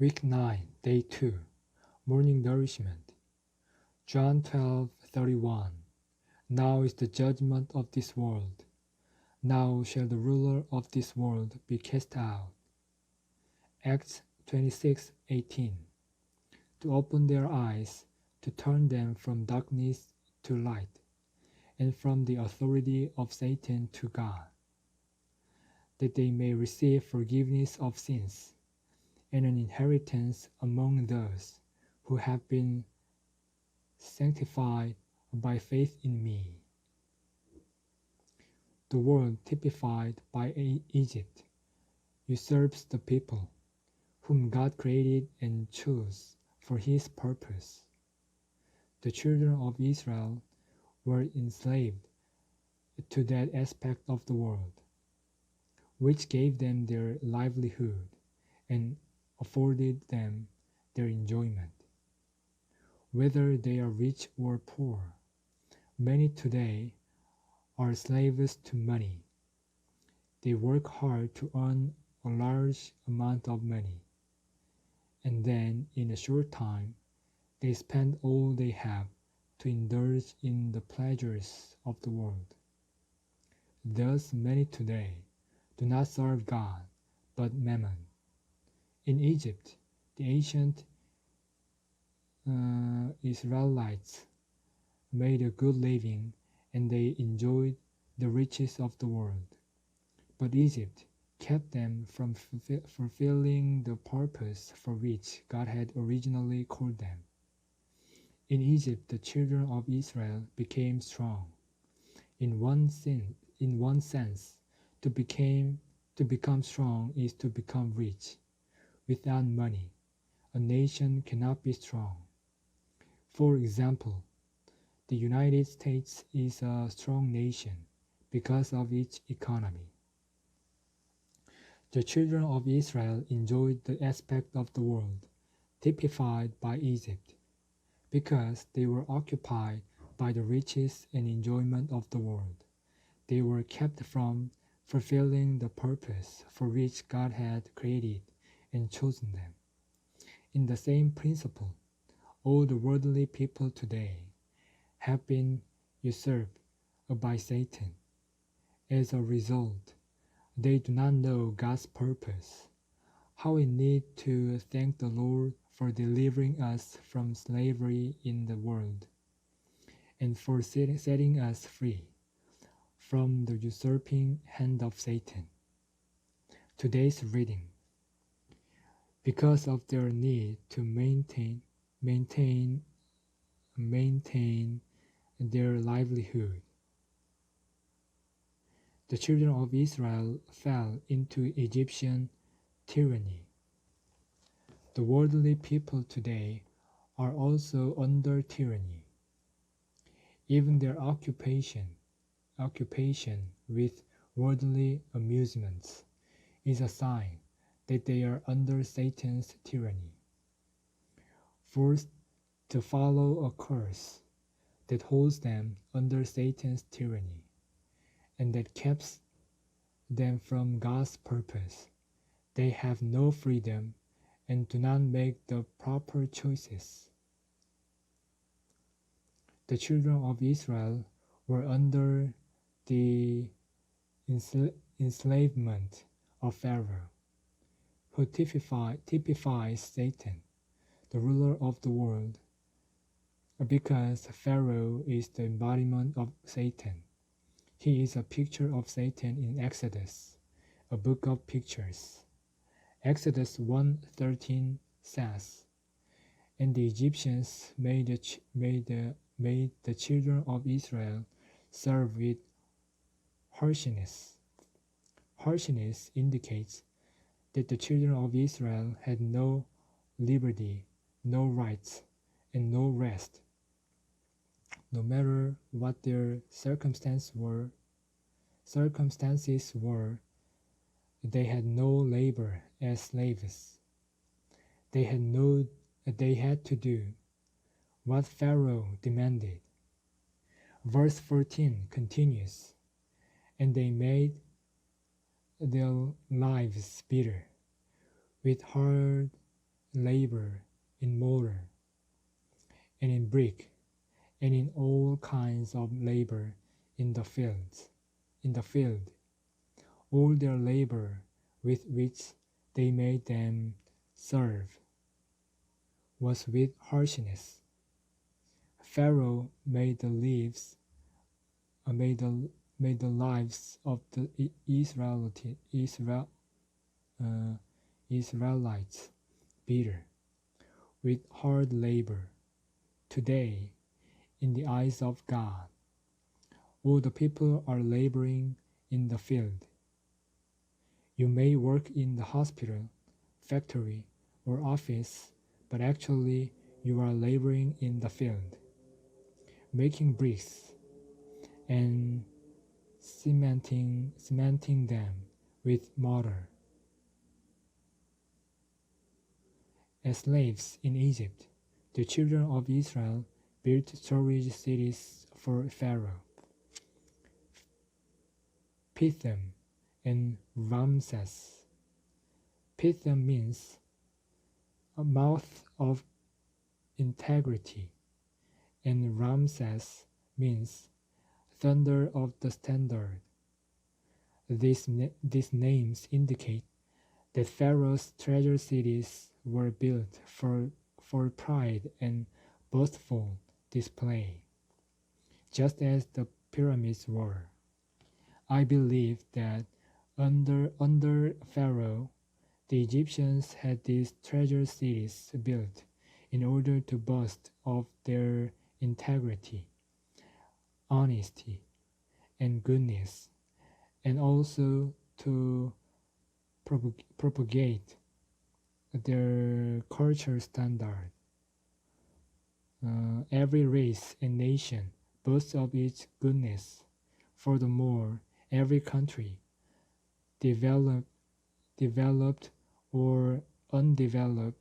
Week 9, Day 2, Morning Nourishment. John 12:31. Now is the judgment of this world. Now shall the ruler of this world be cast out. Acts 26:18. To open their eyes, to turn them from darkness to light, and from the authority of Satan to God, that they may receive forgiveness of sins and an inheritance among those who have been sanctified by faith in me. The world typified by Egypt usurps the people whom God created and chose for his purpose. The children of Israel were enslaved to that aspect of the world, which gave them their livelihood and afforded them their enjoyment. Whether they are rich or poor, many today are slaves to money. They work hard to earn a large amount of money, and then in a short time they spend all they have to indulge in the pleasures of the world. Thus many today do not serve God, but Mammon. In Egypt, the ancient Israelites made a good living and they enjoyed the riches of the world. But Egypt kept them from fulfilling the purpose for which God had originally called them. In Egypt, the children of Israel became strong. In one sense, to become strong is to become rich. Without money, a nation cannot be strong. For example, the United States is a strong nation because of its economy. The children of Israel enjoyed the aspect of the world typified by Egypt because they were occupied by the riches and enjoyment of the world. They were kept from fulfilling the purpose for which God had created and chosen them. In the same principle, all the worldly people today have been usurped by Satan. As a result, they do not know God's purpose. How we need to thank the Lord for delivering us from slavery in the world and for setting us free from the usurping hand of Satan. Today's reading. Because of their need to maintain their livelihood, the children of Israel fell into Egyptian tyranny. The worldly people today are also under tyranny. Even their occupation with worldly amusements is a sign that they are under Satan's tyranny, forced to follow a course that holds them under Satan's tyranny and that keeps them from God's purpose. They have no freedom and do not make the proper choices. The children of Israel were under the enslavement of Pharaoh, who typifies Satan, the ruler of the world, because Pharaoh is the embodiment of Satan. He is a picture of Satan in Exodus, a book of pictures. Exodus 1:13 says, "And the Egyptians made the children of Israel serve with harshness." Harshness indicates that the children of Israel had no liberty, no rights, and no rest. No matter what their circumstances were, they had no labor as slaves. They had to do what Pharaoh demanded. Verse 14 continues, "And they made their lives bitter with hard labor in mortar and in brick and in all kinds of labor in the fields. In the field, all their labor with which they made them serve was with harshness. Pharaoh made the lives made the made the lives of the uh, Israelites bitter with hard labor. Today, in the eyes of God, all the people are laboring in the field. You may work in the hospital, factory, or office, but actually you are laboring in the field, making bricks and cementing them with mortar. As slaves in Egypt, the children of Israel built storage cities for Pharaoh, Pithom and Ramses. Pithom means a mouth of integrity, and Ramses means thunder of the standard. These names indicate that Pharaoh's treasure cities were built for pride and boastful display, just as the pyramids were. I believe that under Pharaoh, the Egyptians had these treasure cities built in order to boast of their integrity, honesty, and goodness, and also to propagate their culture standard. Every race and nation boasts of its goodness. Furthermore, every country, developed or undeveloped,